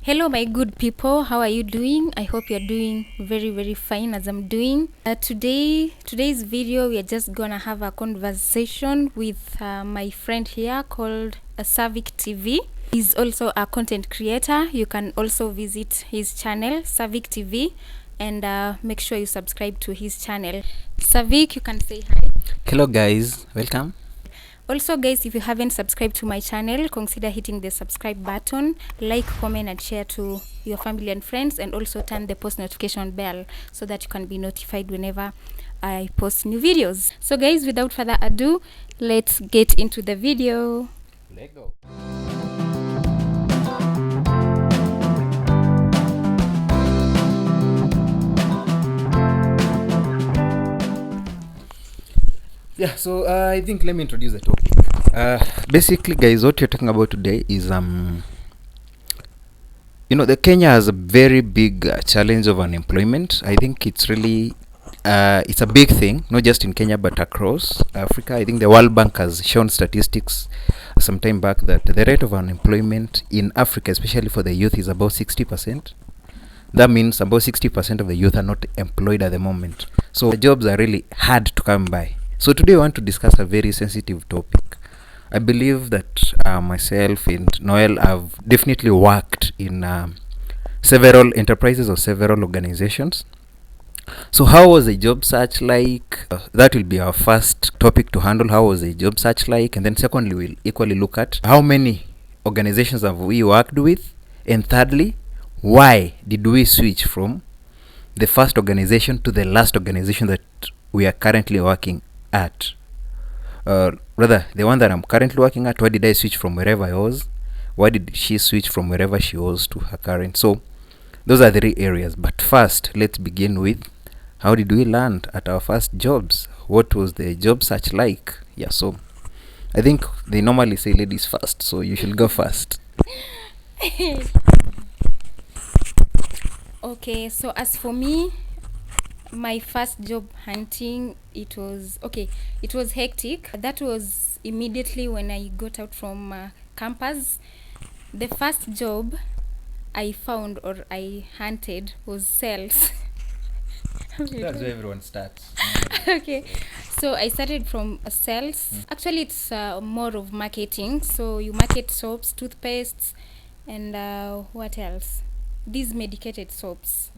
Hello, my good people. How are you doing? I hope you're doing very, very fine as I'm doing. Today's video, we are just gonna have a conversation with my friend here called Savik TV. He's also a content creator. You can also visit his channel, Savik TV, and make sure you subscribe to his channel. Savik, you can say hi. Hello guys, welcome. Also guys, if you haven't subscribed to my channel, consider hitting the subscribe button, like, comment and share to your family and friends, and also turn the post notification bell so that you can be notified whenever I post new videos. So guys, without further ado, let's get into the video. Let's go. Yeah, so I think let me introduce the topic. Basically, guys, what you're talking about today is the Kenya has a very big challenge of unemployment. I think it's really it's a big thing, not just in Kenya but across Africa. I think the World Bank has shown statistics some time back that the rate of unemployment in Africa, especially for the youth, is about 60%. That means about 60% of the youth are not employed at the moment. So the jobs are really hard to come by. So today I want to discuss a very sensitive topic. I believe that myself and Noel have definitely worked in several enterprises or several organizations. So how was the job search like? That will be our first topic to handle. How was the job search like? And then secondly, we'll equally look at how many organizations have we worked with? And thirdly, why did we switch from the first organization to the last organization that we are currently working at? Rather, the one that I'm currently working at, why did I switch from wherever I was? Why did she switch from wherever she was to her current? So those are the 3 areas. But first, let's begin with how did we land at our first jobs? What was the job search like? Yeah, so I think they normally say ladies first, so you should go first. Okay, so as for me, my first job hunting, it was hectic. That was immediately when I got out from campus. The first job I found or I hunted was sales. That's where everyone starts. Okay, so I started from sales. Actually, it's more of marketing. So you market soaps, toothpastes, and what else? These medicated soaps.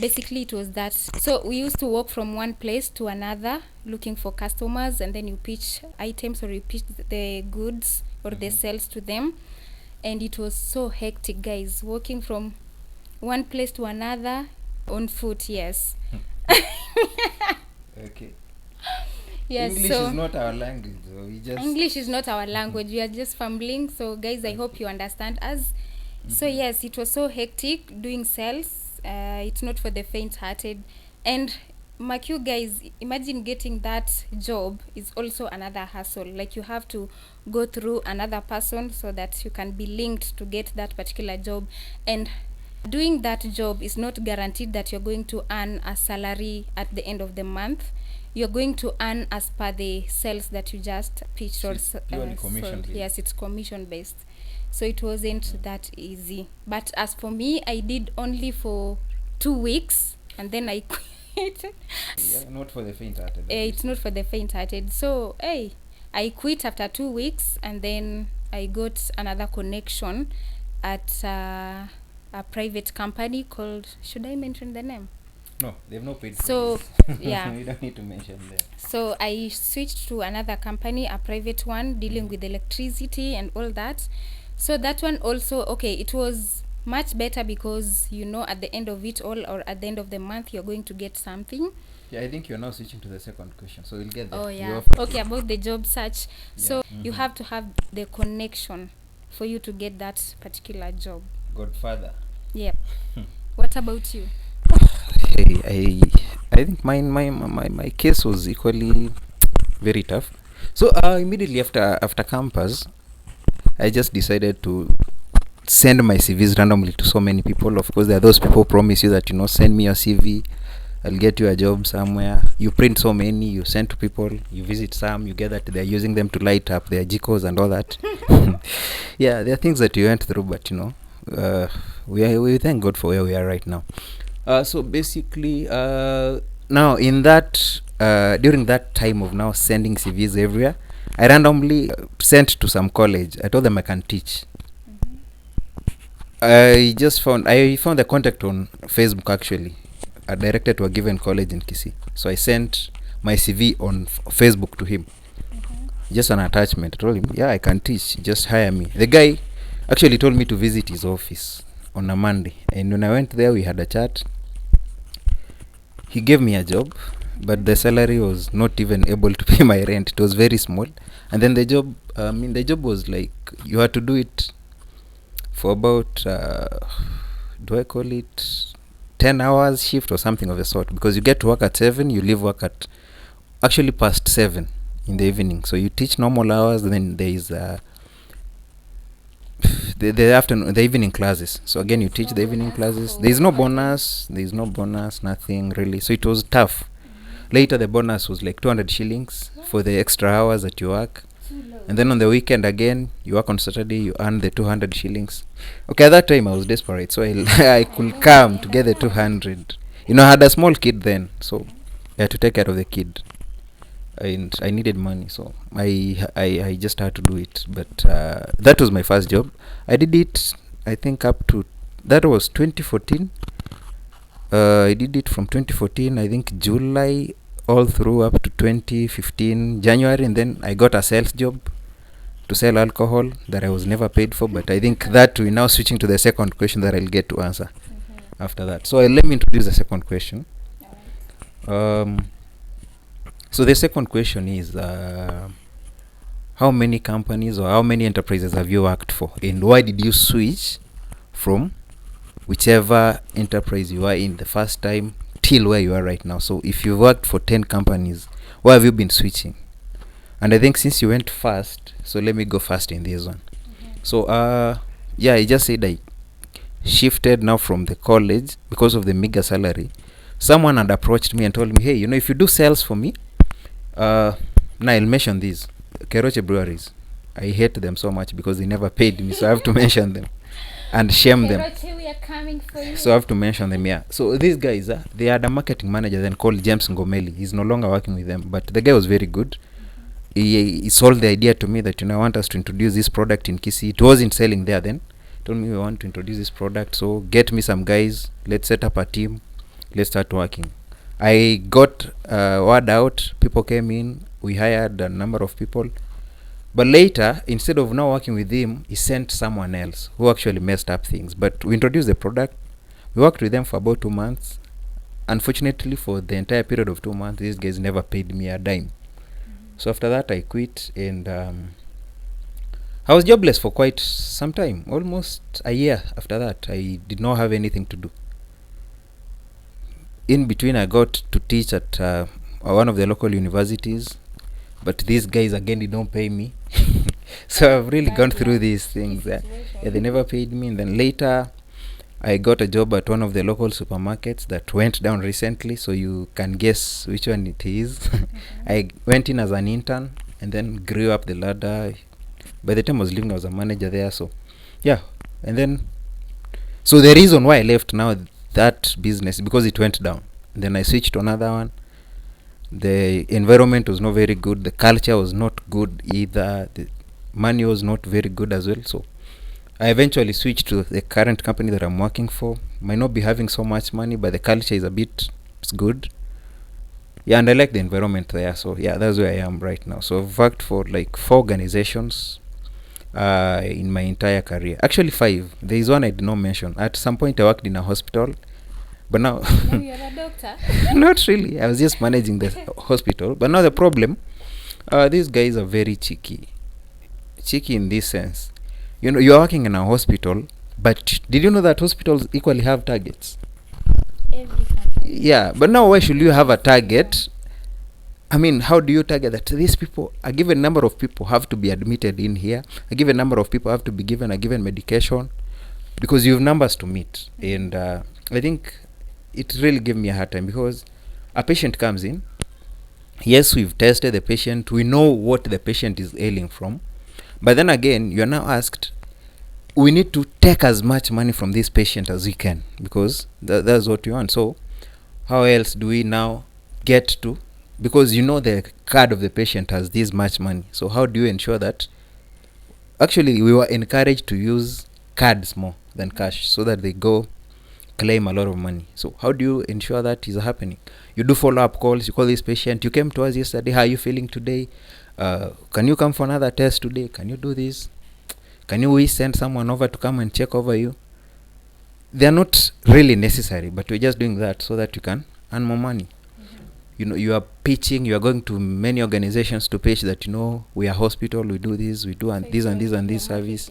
Basically it was that. So we used to walk from one place to another looking for customers, and then you pitch items or you pitch the goods or the sales to them. And it was so hectic, guys, walking from one place to another on foot. Yes. Okay. Yes. English So is not our language, so we just English is not our language. We are just fumbling. So guys, I hope you understand us. So yes, it was so hectic doing sales. It's not for the faint-hearted. And mark you guys, imagine getting that job is also another hassle. Like you have to go through another person so that you can be linked to get that particular job. And doing that job is not guaranteed that you're going to earn a salary at the end of the month. You're going to earn as per the sales that you just pitched or purely commission based. Yes, it's commission based. So it wasn't that easy. But as for me, I did only for 2 weeks and then I quit. Yeah, not for the faint-hearted. It's not for the faint-hearted. So, I quit after 2 weeks, and then I got another connection at a private company called, should I mention the name? No, they've no paid. So, yeah. You don't need to mention them. So I switched to another company, a private one, dealing with electricity and all that. So that one also, okay, it was much better because, at the end of it all or at the end of the month, you're going to get something. Yeah, I think you're now switching to the second question, so we'll get there. Oh, yeah. Okay, about the job search. Yeah. So you have to have the connection for you to get that particular job. Godfather. Yep. What about you? Hey, I think my case was equally very tough. So immediately after campus, I just decided to send my CVs randomly to so many people. Of course, there are those people who promise you that, send me your CV, I'll get you a job somewhere. You print so many, you send to people, you visit some, you get that they're using them to light up their jikos and all that. Yeah, there are things that you went through, but we thank God for where we are right now. So basically, now in that during that time of now sending CVs everywhere, I randomly sent to some college. I told them I can teach. I found the contact on Facebook actually, directed to a given college in Kisii. So I sent my CV on Facebook to him, just an attachment. I told him, yeah, I can teach, just hire me. The guy actually told me to visit his office on a Monday, and when I went there, we had a chat. He gave me a job, but the salary was not even able to pay my rent. It was very small. And then the job was like, you had to do it for about do I call it 10 hours shift or something of the sort, because you get to work at 7, you leave work at actually past 7 in the evening. So you teach normal hours, then there is the evening classes. So again, you teach the evening classes. There is no bonus, nothing really. So it was tough. Later the bonus was like 200 shillings for the extra hours that you work. And then on the weekend again, you work on Saturday, you earn the 200 shillings. Okay, at that time I was desperate, so I could come to get the 200. I had a small kid then, so I had to take care of the kid, and I needed money, so I just had to do it. But that was my first job. I did it, I think, up to, that was 2014. I did it from 2014, I think July, all through up to 2015 January, and then I got a sales job to sell alcohol that I was never paid for. But I think that we're now switching to the second question that I'll get to answer after that. So let me introduce the second question. So the second question is, how many companies or how many enterprises have you worked for, and why did you switch from whichever enterprise you are in the first time till where you are right now? So if you worked for 10 companies, why have you been switching? And I think since you went first, so let me go first in this one. So I just said I shifted now from the college because of the meager salary. Someone had approached me and told me, hey, if you do sales for me, now I'll mention these Keroche breweries. I hate them so much because they never paid me, so I have to mention them and shame them. We are coming for you. So I have to mention them, yeah. So these guys, they had a marketing manager then called James Ngomeli. He's no longer working with them, but the guy was very good. He sold the idea to me that, I want us to introduce this product in Kisii. It wasn't selling there then. He told me, we want to introduce this product, so get me some guys, let's set up a team, let's start working. I got word out, people came in, we hired a number of people. But later, instead of now working with him, he sent someone else who actually messed up things. But we introduced the product. We worked with them for about 2 months. Unfortunately, for the entire period of 2 months, these guys never paid me a dime. So after that, I quit, and I was jobless for quite some time, almost a year after that. I did not have anything to do. In between, I got to teach at one of the local universities, but these guys again did not pay me. So I've really gone through these things. They never paid me. And then later I got a job at one of the local supermarkets that went down recently, so you can guess which one it is. I went in as an intern and then grew up the ladder. By the time I was leaving, I was a manager there. So yeah, and then so the reason why I left now that business, because it went down. And then I switched to another one. The environment was not very good, the culture was not good either, the money was not very good as well. So I eventually switched to the current company that I'm working for. Might not be having so much money, but the culture is it's good. Yeah, and I like the environment there. So yeah, that's where I am right now. So I've worked for like 4 organizations in my entire career. Actually 5. There is one I did not mention. At some point I worked in a hospital, but now you're a doctor. Not really, I was just managing the hospital. But now the problem, these guys are very cheeky in this sense. You're working in a hospital, but did you know that hospitals equally have targets? Every company. Yeah, but now why should you have a target? I mean, how do you target that these people, a given number of people have to be admitted in here, a given number of people have to be given a given medication, because you have numbers to meet. And I think it really gave me a hard time, because a patient comes in, yes, we've tested the patient, we know what the patient is ailing from, but then again, you're now asked, we need to take as much money from this patient as we can, because that's what we want. So how else do we now get to, because the card of the patient has this much money, so how do you ensure that actually we were encouraged to use cards more than cash, so that they go claim a lot of money? So how do you ensure that is happening? You do follow-up calls. You call this patient, you came to us yesterday, how are you feeling today? Can you come for another test today? Can you do this? Can we send someone over to come and check over you? They are not really necessary, but we're just doing that so that you can earn more money. You are pitching, you are going to many organizations to pitch that we are hospital, we do this, we do this and this and this service.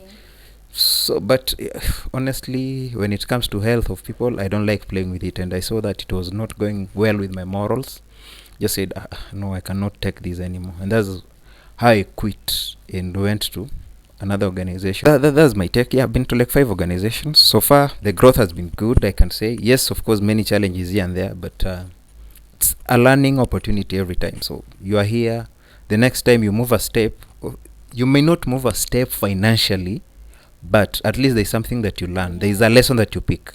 So but honestly, when it comes to health of people, I don't like playing with it, and I saw that it was not going well with my morals. Just said, no, I cannot take this anymore, and that's how I quit and went to another organization. That's my take. I've been to like 5 organizations so far. The growth has been good, I can say. Yes, of course, many challenges here and there, but it's a learning opportunity every time. So you are here, the next time you move a step, you may not move a step financially, but at least there's something that you learn. There is a lesson that you pick,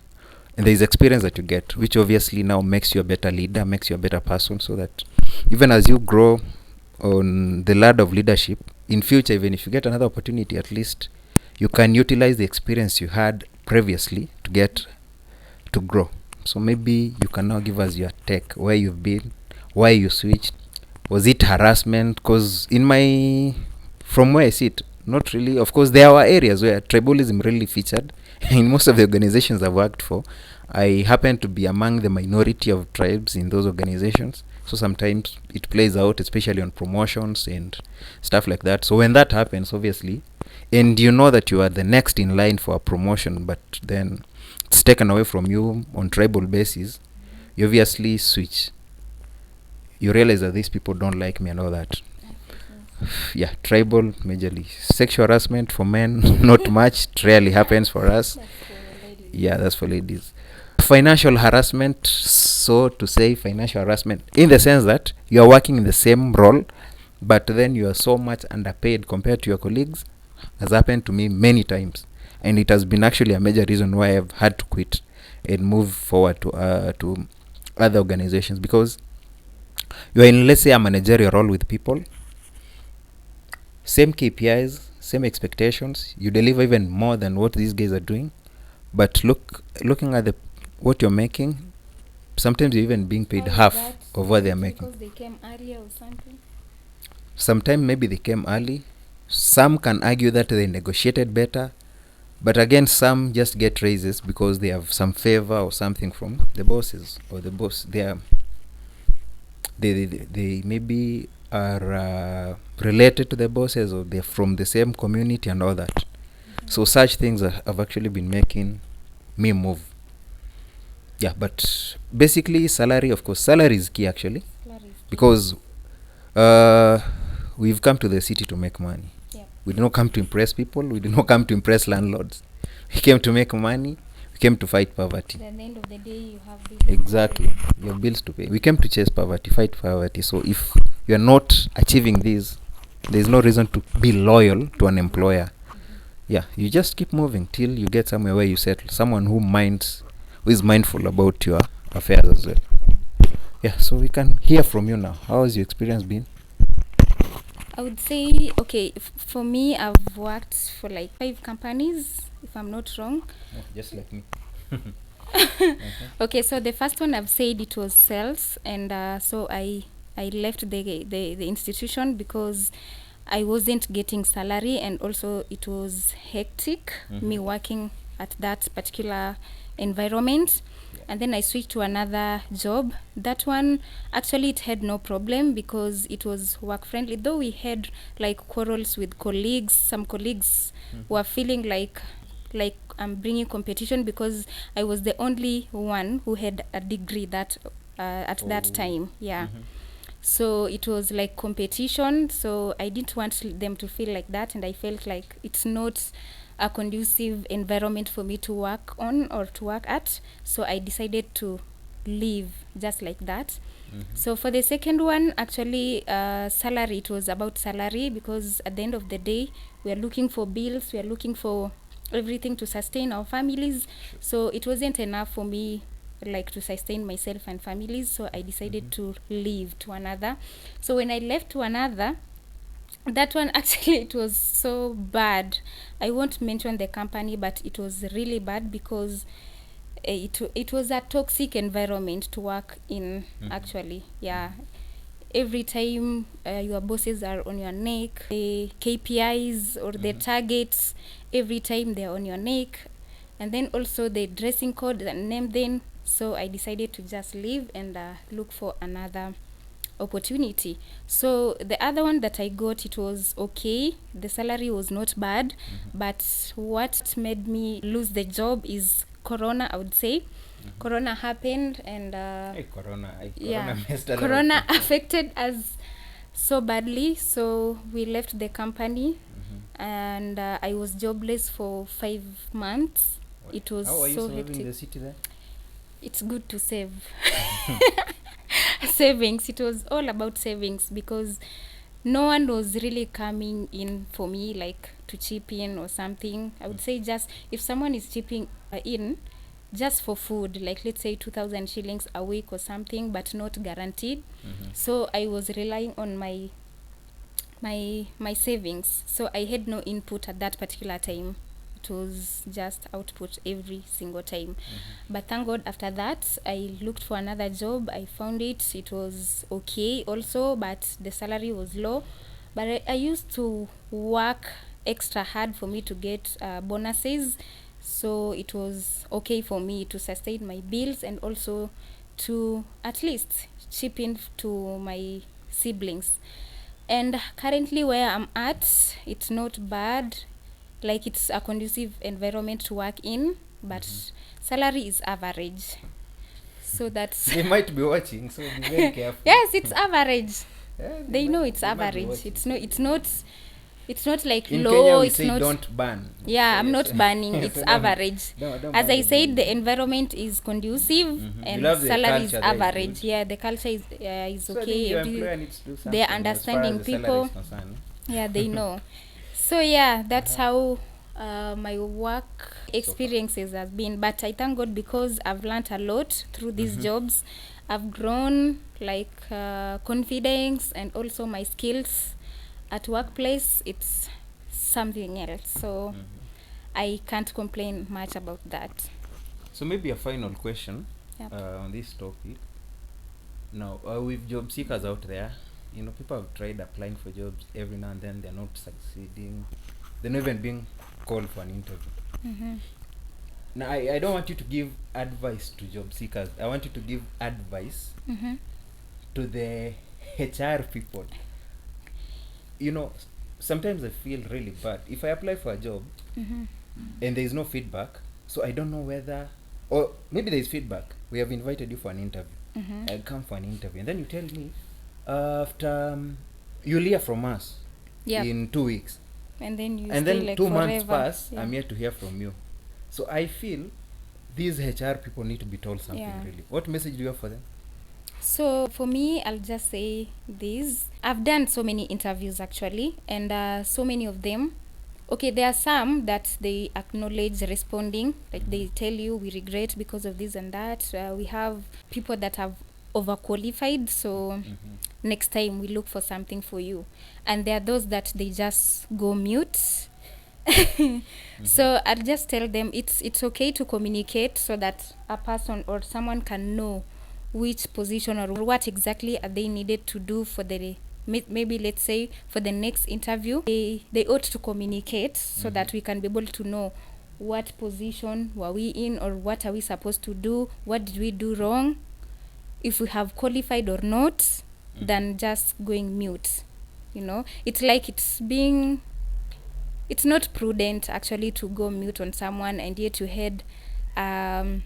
and there is experience that you get, which obviously now makes you a better leader, makes you a better person, so that even as you grow on the ladder of leadership in future, even if you get another opportunity, at least you can utilize the experience you had previously to get to grow. So maybe you can now give us your take, where you've been, why you switched. Was it harassment? Because from where I sit, not really. Of course, there are areas where tribalism really featured in most of the organizations I've worked for. I happen to be among the minority of tribes in those organizations, so sometimes it plays out, especially on promotions and stuff like that. So when that happens, obviously, and you know that you are the next in line for a promotion, but then it's taken away from you on tribal basis, you obviously switch. You realize that these people don't like me and all that. Yeah, tribal majorly. Sexual harassment for men, not much. It rarely happens for us. Yeah, that's for ladies. Financial harassment, so to say, financial harassment in the sense that you are working in the same role, but then you are so much underpaid compared to your colleagues, has happened to me many times, and it has been actually a major reason why I've had to quit and move forward to other organizations, because you are in, let's say, a managerial role with people, same KPIs, same expectations, you deliver even more than what these guys are doing, but looking at what you're making, sometimes you're even being paid half of what they're making. Because they came earlier or something? Sometimes maybe they came early. Some can argue that they negotiated better, but again, some just get raises because they have some favor or something from the bosses, or the boss. They maybe are related to the bosses, or they're from the same community and all that. So such things have actually been making me move. Yeah, but basically salary, of course, salary is key actually, because we've come to the city to make money. We did not come to impress people. We did not come to impress landlords. We came to make money. We came to fight poverty. At the end of the day, you have this. Exactly. You have bills to pay. We came to chase poverty, fight poverty. So if you are not achieving this, there is no reason to be loyal to an employer. Yeah, you just keep moving till you get somewhere where you settle. Someone who is mindful about your affairs as well. Yeah, so we can hear from you now. How has your experience been? I would say, okay, for me, I've worked for like 5 companies, if I'm not wrong. Oh, just like me. Okay, so the first one I've said it was sales, and so I left the institution because I wasn't getting salary, and also it was hectic, me working at that particular environment. And then I switched to another job. That one, actually, it had no problem because it was work friendly. Though we had like quarrels with colleagues. Some colleagues were feeling like I'm bringing competition because I was the only one who had a degree that at that time. Yeah. So it was like competition. So I didn't want them to feel like that, and I felt like it's not a conducive environment for me to work on or to work at. So I decided to leave just like that. So for the second one, actually, salary, it was about salary, because at the end of the day, we are looking for bills, we are looking for everything to sustain our families. So it wasn't enough for me like to sustain myself and families, so I decided to leave to another. So when I left to another, that one actually it was so bad. I won't mention the company, but it was really bad because it was a toxic environment to work in. Actually, yeah, every time your bosses are on your neck, the KPIs or the targets, every time they're on your neck, and then also the dressing code and name then. So I decided to just leave and look for another opportunity. So the other one that I got, it was okay, the salary was not bad, but what made me lose the job is corona, I would say. Corona happened, and Corona yeah, messed a lot of corona people. affected us so badly, so we left the company, and I was jobless for 5 months. It was How are you so surviving hectic. the city there? It's good to save. Savings, it was all about savings, because no one was really coming in for me like to chip in or something. I would say just if someone is chipping in just for food, like let's say 2,000 shillings a week or something, but not guaranteed. So I was relying on my savings, so I had no input at that particular time. It was just output every single time. But thank God, after that I looked for another job. I found it. It was okay also, but the salary was low. But I used to work extra hard for me to get bonuses, so it was okay for me to sustain my bills and also to at least chip in to my siblings. And currently where I'm at, it's not bad. Like, it's a conducive environment to work in, but salary is average. So that's They might be watching, so be very careful. yes, it's average. Yeah, They know it's they might be average. watching. It's not like In low. Kenya we It's say not. don't ban. Yeah, So I'm yes. not banning. It's So average. don't As ban I the said, the business. environment is conducive, and You love the salary is culture there, average. good. Yeah, the culture is So I okay. think your Every- employer needs to do something they're as far understanding as the salary people. is concerned. Yeah, they know. So yeah, that's how my work experiences has been. But I thank God because I've learned a lot through these jobs. I've grown like confidence and also my skills at workplace. It's something else. So I can't complain much about that. So maybe a final question Yep. on this topic. Now, with job seekers out there, people have tried applying for jobs every now and then. They're not succeeding. They're not even being called for an interview. Now, I don't want you to give advice to job seekers. I want you to give advice to the HR people. Sometimes I feel really bad. If I apply for a job and there is no feedback, so I don't know whether, or maybe there is feedback. We have invited you for an interview. I'll come for an interview. And then you tell me, after, you'll hear from us Yep. in 2 weeks. And then you And stay then like 2 months forever. pass, Yeah. I'm here to hear from you. So I feel these HR people need to be told something Yeah. really. What message do you have for them? So for me, I'll just say this. I've done so many interviews actually, and so many of them. Okay, there are some that they acknowledge responding, like they tell you we regret because of this and that. We have people that have overqualified, so next time we look for something for you. And there are those that they just go mute. So I'll just tell them it's okay to communicate so that a person or someone can know which position or what exactly are they needed to do for the maybe let's say for the next interview. They ought to communicate so that we can be able to know what position were we in, or what are we supposed to do, what did we do wrong, if we have qualified or not, than just going mute. It's like it's not prudent actually to go mute on someone, and yet you had a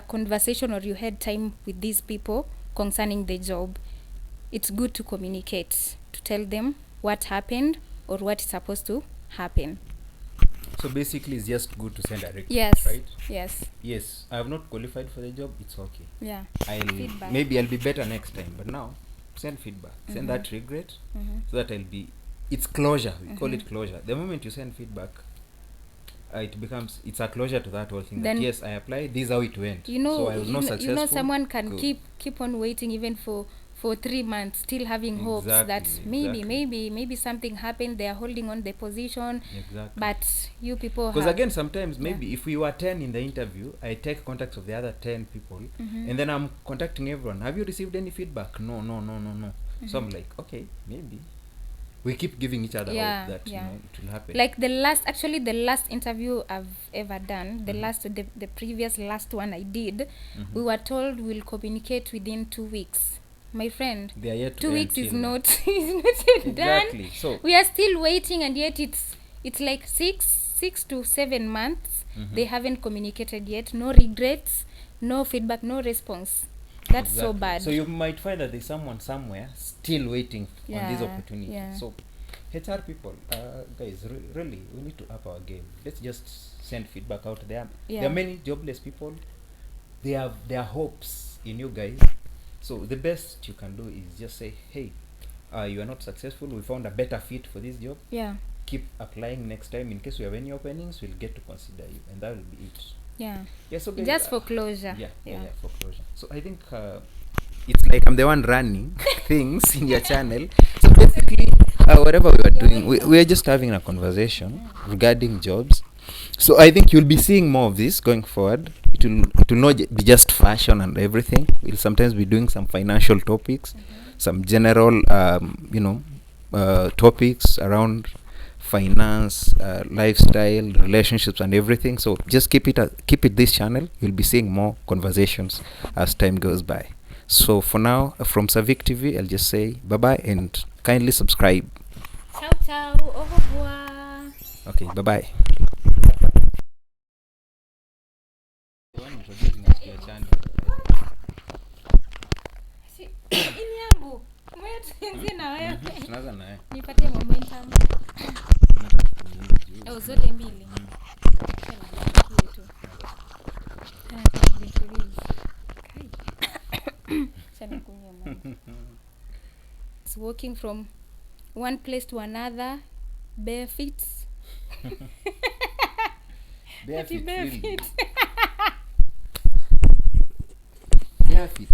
conversation, or you had time with these people concerning the job. It's good to communicate, to tell them what happened or what is supposed to happen. So basically, it's just good to send a request, Yes. right? Yes. Yes, I have not qualified for the job. It's okay. Yeah. Feedback. Maybe I'll be better next time. But now, send feedback. Send that regret, so that it's closure. We call it closure. The moment you send feedback, it becomes, it's a closure to that whole thing. Then- That yes, I applied, this is how it went. You know, so I was not successful. someone can Good. keep on waiting even for 3 months, still having hopes that Exactly, maybe something happened. They are holding on the position, Exactly. but you people Because have, again, sometimes maybe if we were 10 in the interview, I take contacts of the other 10 people, Mhm. and then I'm contacting everyone. Have you received any feedback? No. So I'm like, okay, maybe we keep giving each other Yeah, hope that yeah. you know it will happen. Like the last interview I've ever done, the previous last one I did, Mhm. we were told we'll communicate within 2 weeks. My friend, They are yet to 2 end weeks is till now. not is not yet Exactly. done. So We are still waiting, and yet it's like 6 to 7 months. Mhm. They haven't communicated yet. No regrets, no feedback, no response. That's so exactly. bad. So you might find that there's someone somewhere still waiting on this Yeah, opportunity. yeah. So HR people, guys, really, we need to up our game. Let's just send feedback out there. Yeah. There are many jobless people. They have their hopes in you guys. So the best you can do is just say, hey, you are not successful. We found a better fit for this job. Yeah, Keep applying next time. In case we have any openings, we'll get to consider you, and that will be it. yeah. Yeah. So guys, Just for closure. yeah, for closure. So I think it's like I'm the one running things in your channel. So basically, whatever we are doing, we are just having a conversation regarding jobs. So I think you'll be seeing more of this going forward. It will not be just fashion and everything. We'll sometimes be doing some financial topics, some general, topics around finance, lifestyle, relationships, and everything. So just keep it this channel. You'll be seeing more conversations as time goes by. So for now, from Savik TV, I'll just say bye bye and kindly subscribe. Ciao, ciao. Au revoir. Okay, bye bye. Ini yangu. Wewe tuanze na wewe. Tunaanza na wewe. Nipate momentum. Oh, zote mbili. It's walking from one place to another, bare feet. Bare Ati feet, bare really. feet. Bare feet.